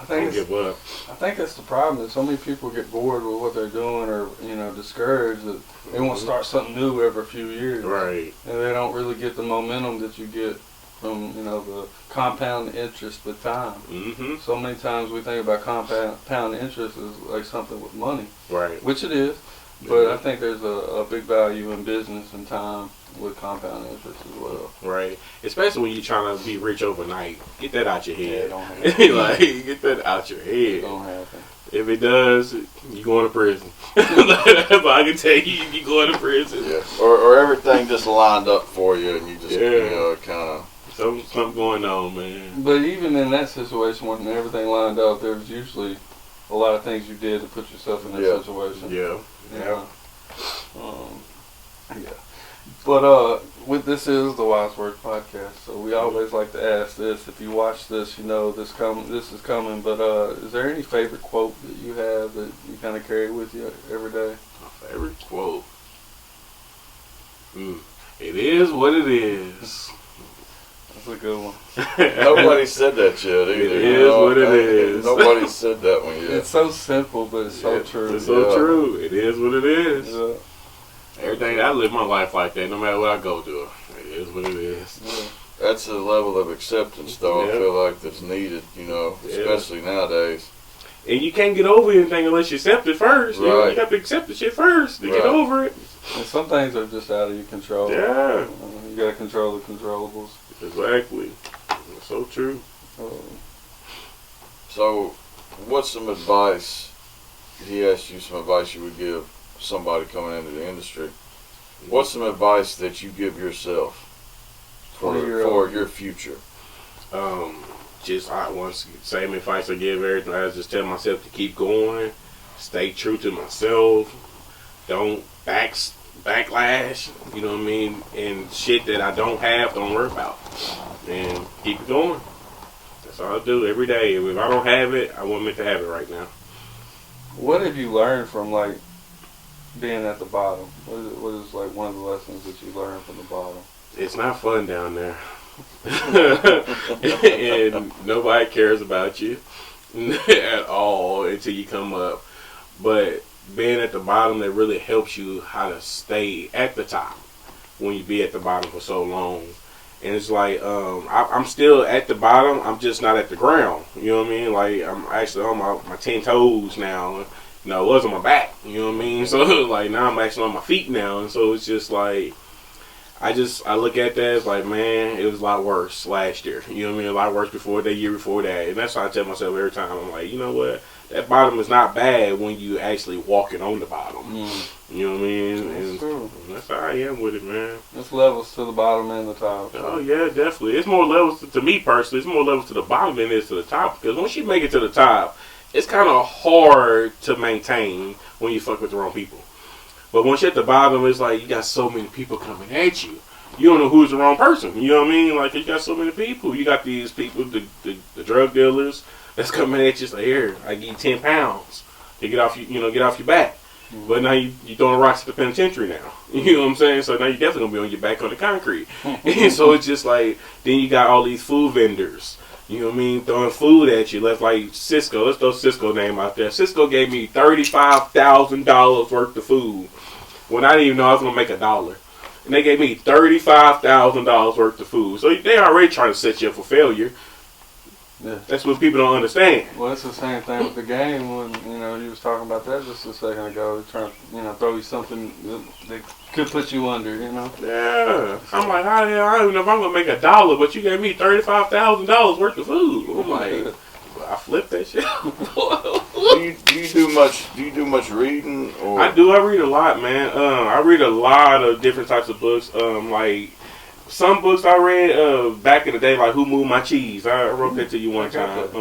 think Don't give up. I think that's the problem. That so many people get bored with what they're doing, or discouraged that they want to start something new every few years. Right. And they don't really get the momentum that you get from the compound interest with time. Mm-hmm. So many times we think about compound interest as like something with money, Right. which it is. But I think there's a big value in business and time with compound interest as well. Right. Especially when you're trying to be rich overnight. Get that out your head. Don't happen. Like, get that out your head. Don't happen. If it does, you going to prison. That's all I can tell you. You going to prison. Yeah. Or everything just lined up for you, and you just kind of. Something going on, man. But even in that situation, when everything lined up, there's usually a lot of things you did to put yourself in that situation. Yeah. Yeah. Yeah. But this is the Wyze Wordz Podcast, so we always like to ask this. If you watch this, you know this is coming. But is there any favorite quote that you have that you kind of carry with you every day? My favorite quote. It is what it is. That's a good one. Nobody said that yet either. It is what it is. Nobody said that one yet. It's so simple, but it's so true. It's so true. It is what it is. Yeah. Everything, I live my life like that, no matter what I go through. It is what it is. Yeah. That's a level of acceptance, though, I feel like that's needed, especially nowadays. And you can't get over anything unless you accept it first. Right. You have to accept the shit first to get over it. And some things are just out of your control. Yeah. You gotta control the controllables. Exactly. It's so true. So, what's some advice, he asked you some advice you would give somebody coming into the industry. What's some advice that you give yourself for your future? Same advice I give everything. I just tell myself to keep going, stay true to myself, don't backlash, you know what I mean, and shit that I don't have, don't worry about, and keep it going. That's all I do every day. If I don't have it, I want meant to have it right now. What have you learned from like being at the bottom? What is like one of the lessons that you learned from the bottom? It's not fun down there. And nobody cares about you at all until you come up. But being at the bottom, that really helps you how to stay at the top when you be at the bottom for so long. And it's like I'm still at the bottom, I'm just not at the ground, you know what I mean? Like I'm actually on my 10 toes now. It was on my back, you know what I mean? So like now I'm actually on my feet now, and so it's just like I look at that as like, man, it was a lot worse last year. You know what I mean? A lot worse before that, year before that. And that's why I tell myself every time, I'm like, you know what? That bottom is not bad when you actually walking on the bottom. You know what I mean? That's true. That's how I am with it, man. There's levels to the bottom and the top. So. Oh, yeah, definitely. It's more levels to me personally. It's more levels to the bottom than it is to the top. Because once you make it to the top, it's kind of hard to maintain when you fuck with the wrong people. But once you're at the bottom, it's like you got so many people coming at you. You don't know who's the wrong person. You know what I mean? Like, you got so many people. You got these people, the drug dealers that's coming at you. It's like, here, I give you 10 pounds to get off your back. Mm-hmm. But now you throwing rocks at the penitentiary now. You know what I'm saying? So now you're definitely going to be on your back on the concrete. And so it's just like, then you got all these food vendors. You know what I mean? Throwing food at you. Left like Cisco. Let's throw Cisco name out there. Cisco gave me $35,000 worth of food when I didn't even know I was going to make $1. And they gave me $35,000 worth of food. So they already trying to set you up for failure. Yeah. That's what people don't understand. Well, it's the same thing with the game when, you was talking about that just a second ago. Trying to, throw you something that could put you under, Yeah. I'm like, I don't even know if I'm going to make $1, but you gave me $35,000 worth of food. I'm like, I flipped that shit. Do you do much reading? Or? I do. I read a lot, man. I read a lot of different types of books. Like some books I read back in the day, like Who Moved My Cheese. I wrote that to you one time.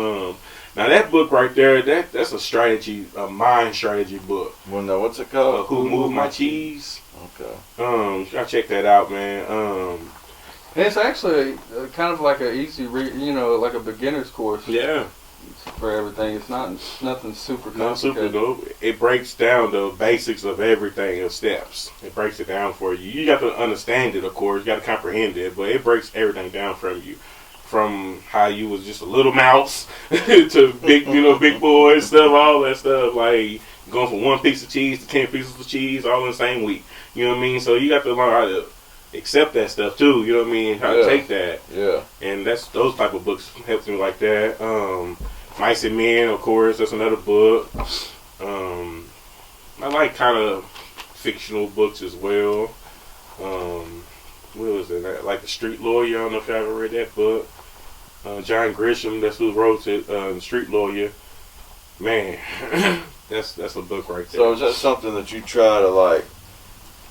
Now that book right there, that's a mind strategy book. Well, no, what's it called? Who Moved My Cheese? Okay. I check that out, man. It's actually kind of like an easy read, like a beginner's course. Yeah. For everything, it's nothing super complicated. Not super dope. It breaks down the basics of everything in steps. It breaks it down for you. You got to understand it, of course. You got to comprehend it, but it breaks everything down for from how you was just a little mouse to big, big boy stuff, all that stuff. Like going from 1 piece of cheese to 10 pieces of cheese all in the same week. You know what I mean? So you got to learn how to accept that stuff too. You know what I mean? How to take that. Yeah. And that's those type of books helps me like that. Mice and Men, of course, that's another book. I like kind of fictional books as well. What was it? Like The Street Lawyer. I don't know if you ever read that book. John Grisham, that's who wrote it. The Street Lawyer. Man, that's a book right there. So is that something that you try to like?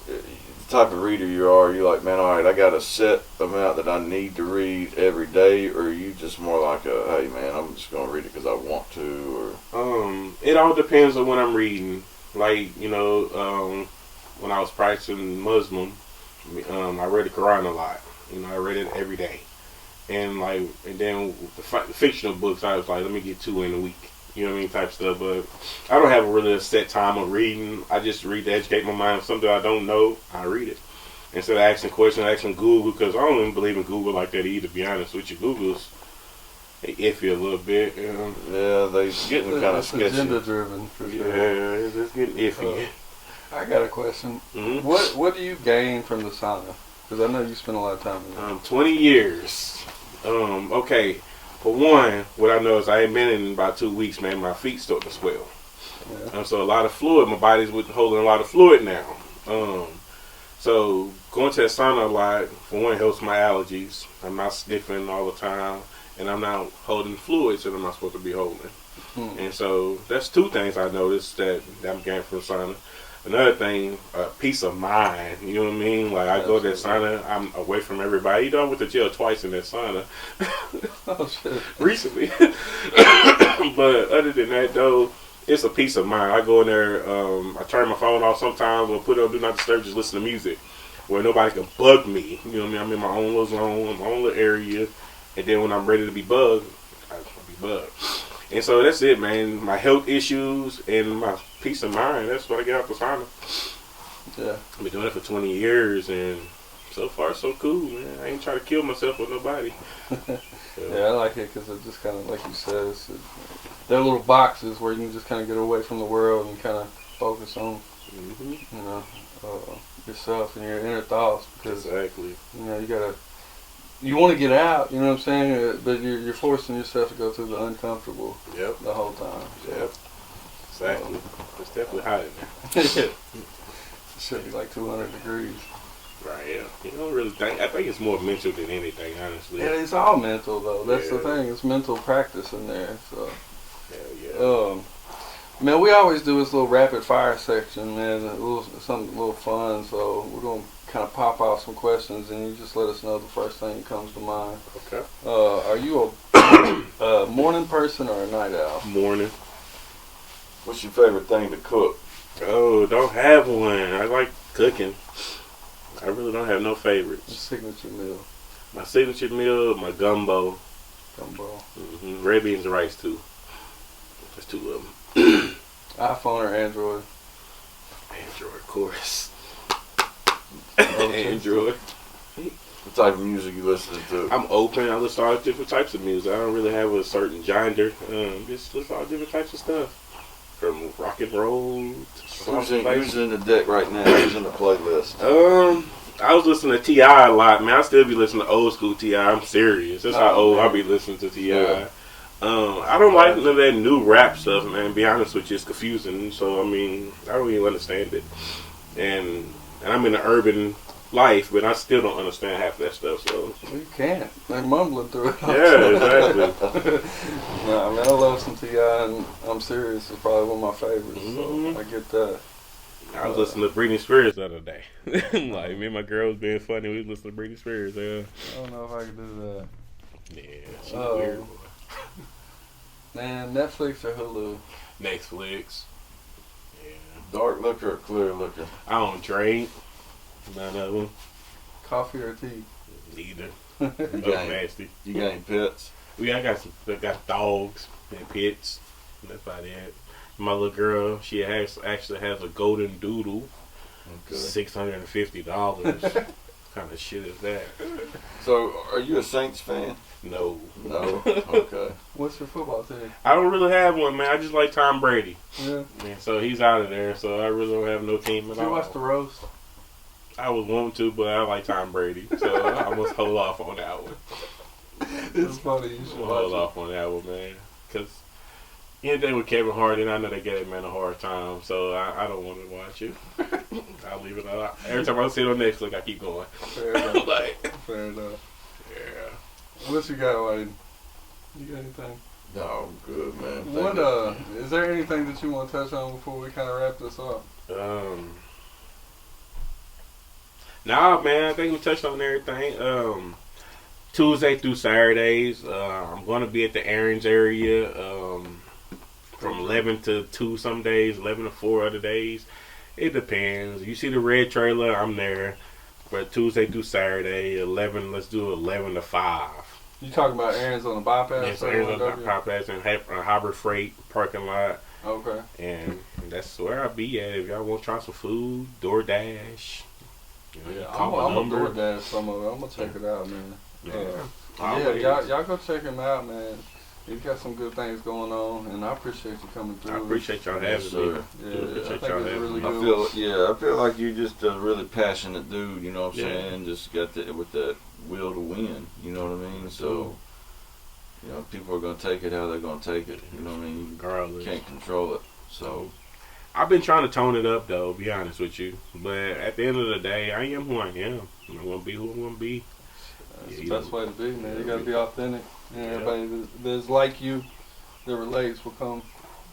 The type of reader you are, you're like, man, all right, I got a set amount that I need to read every day, or are you just more like a, hey, man, I'm just gonna read it because I want to, or? It all depends on what I'm reading. Like, when I was practicing Muslim, I read the Quran a lot. I read it every day, and then the fictional books, I was like, let me get 2 in a week. You know what I mean, type stuff. But I don't have a set time of reading. I just read to educate my mind. If something I don't know, I read it. Instead of asking questions, asking Google, because I don't even believe in Google like that either, to be honest with you. Google's iffy a little bit. Yeah, they getting kind of sketchy. Agenda driven, for sure. Yeah, it's getting iffy. I got a question. Mm-hmm. What do you gain from the sauna? Because I know you spend a lot of time in it. 20 years. Okay. For one, what I know is I ain't been in about 2 weeks, man. My feet starting to swell. Yeah. So a lot of fluid. My body's holding a lot of fluid now. So going to that sauna a lot, for one, helps my allergies. I'm not sniffing all the time, and I'm not holding fluids that I'm not supposed to be holding. And so that's 2 things I noticed that I'm getting from sauna. Another thing, peace of mind. You know what I mean? Like I go to that sauna, I'm away from everybody. I went to jail twice in that sauna. Oh shit! Recently. But other than that, though, it's a peace of mind. I go in there. I turn my phone off sometimes. Or put it on Do Not Disturb. Just listen to music, where nobody can bug me. You know what I mean? I'm in my own little zone, my own little area, and then when I'm ready to be bugged, I'll be bugged. And so that's it, man. My health issues and my peace of mind, that's what I get out the sauna. Yeah. I've been doing it for 20 years, and so far, so cool, man. I ain't trying to kill myself with nobody. Yeah, I like it because it just kind of, like you said, they're little boxes where you can just kind of get away from the world and kind of focus on, yourself and your inner thoughts. Because, exactly. You want to get out, you know what I'm saying? But you're forcing yourself to go through the uncomfortable the whole time. So. Yep. Exactly. It's definitely hot in there. It should be like 200 degrees. Right, yeah. You don't really think, I think it's more mental than anything, honestly. Yeah, it's all mental, though. That's the thing. It's mental practice in there. So. Hell yeah. Man, we always do this little rapid fire section, man. Something a little fun. So we're going to kind of pop off some questions, and you just let us know the first thing that comes to mind. Okay. Are you a morning person or a night owl? Morning. What's your favorite thing to cook? Oh, don't have one. I like cooking. I really don't have no favorites. Your signature meal? My signature meal, my gumbo. Gumbo. Mm-hmm. Red beans and rice, too. There's 2 of them. iPhone or Android? Android, of course. Android. What type of music you listening to? I'm open. I listen to all different types of music. I don't really have a certain genre. Just listen to all different types of stuff. From rock and roll to Who's in the deck right now? Who's in the playlist? I was listening to T.I. a lot, man. I still be listening to old school T.I. I'm serious. That's how old I be listening to T.I. Yeah. I don't like none of that new rap stuff, man. To be honest with you, it's confusing. So, I mean, I don't even understand it. And I'm in an urban life, but I still don't understand half that stuff. So You can't. They're mumbling through it. yeah, exactly. No, I mean, I love some T.I. and I'm Serious is probably one of my favorites. So I get that. I was listening to Britney Spears the other day. Like, me and my girl was being funny. We was listening to Britney Spears. Yeah. I don't know if I could do that. Yeah, she's weird. Man, Netflix or Hulu? Netflix. Yeah. Dark liquor or clear liquor? I don't drink. None of them. Coffee or tea? Neither. You Both nasty. You got any pets? I got dogs and pets. That's about it. My little girl, she actually has a golden doodle. Okay. $650. kind of shit is that? So, are you a Saints fan? No. No? Okay. What's your football team? I don't really have one, man. I just like Tom Brady. Yeah. Man, so he's out of there, so I really don't have no team at Did you all. watch the roast? I was wanting to, but I like Tom Brady, so I must hold off on that one. It's funny. You should We'll watch hold off on that one, man. Because anything with Kevin Hart, and I know they get that man a hard time, so I don't want to watch it. I'll leave it out. Every time I see it on Netflix, I keep going. Fair enough. Like, Fair enough. yeah. What you got, Whitey? You got anything? No, I'm good, man. What is there anything that you want to touch on before we kind of wrap this up? Nah, man, I think we touched on everything. Tuesday through Saturdays, I'm going to be at the Aaron's area from 11 to 2 some days, 11 to 4 other days. It depends. You see the red trailer, I'm there. But Tuesday through Saturday, 11, let's do 11 to 5. You talking about Aaron's on the bypass? Yes, Aaron's on the bypass and Harbor Freight parking lot. Okay. And that's where I'll be at. If y'all want to try some food, DoorDash. You know, Yeah, call my I'm number. gonna DoorDash some of it. I'm gonna check it out, man. Yeah. Y'all go check him out, man. He's got some good things going on, and I appreciate you coming through. I appreciate y'all having me. sir. Yeah, I appreciate I think y'all it's having really me. good. I feel like you're just a really passionate dude, you know what I'm Yeah. saying? Just got with that will to win, you know what I mean? So, you know, people are going to take it how they're going to take it, you know what I mean? Regardless. You can't control it, so. I've been trying to tone it up, though, be honest with you. But at the end of the day, I am who I am. I'm going to be who I'm going to be. That's Yeah, the best way to be, man. You gotta be authentic. And Yeah. everybody that's like you, that relates, will come,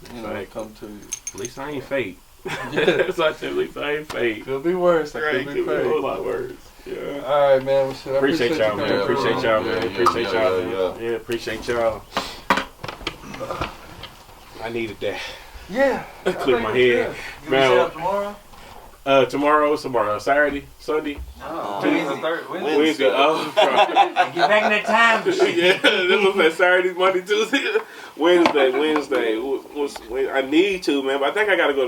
Exactly. come to you. At least I ain't fake. Yeah. That's what I said, at least I ain't fake. Could be worse. It Right, could be a whole fake. lot worse. Yeah. All right, man. Well, shit, I Appreciate y'all, you man. coming Appreciate through. y'all, man. Yeah, Appreciate yeah, y'all, yeah, man. Yeah, appreciate y'all. I needed that. Yeah. Clear my head. Man, tomorrow? Tomorrow, Saturday, Sunday, Wednesday. Oh, Get back in that time machine. yeah, this was that Saturday, Monday, Tuesday, Wednesday. I need to, man, but I think I gotta go to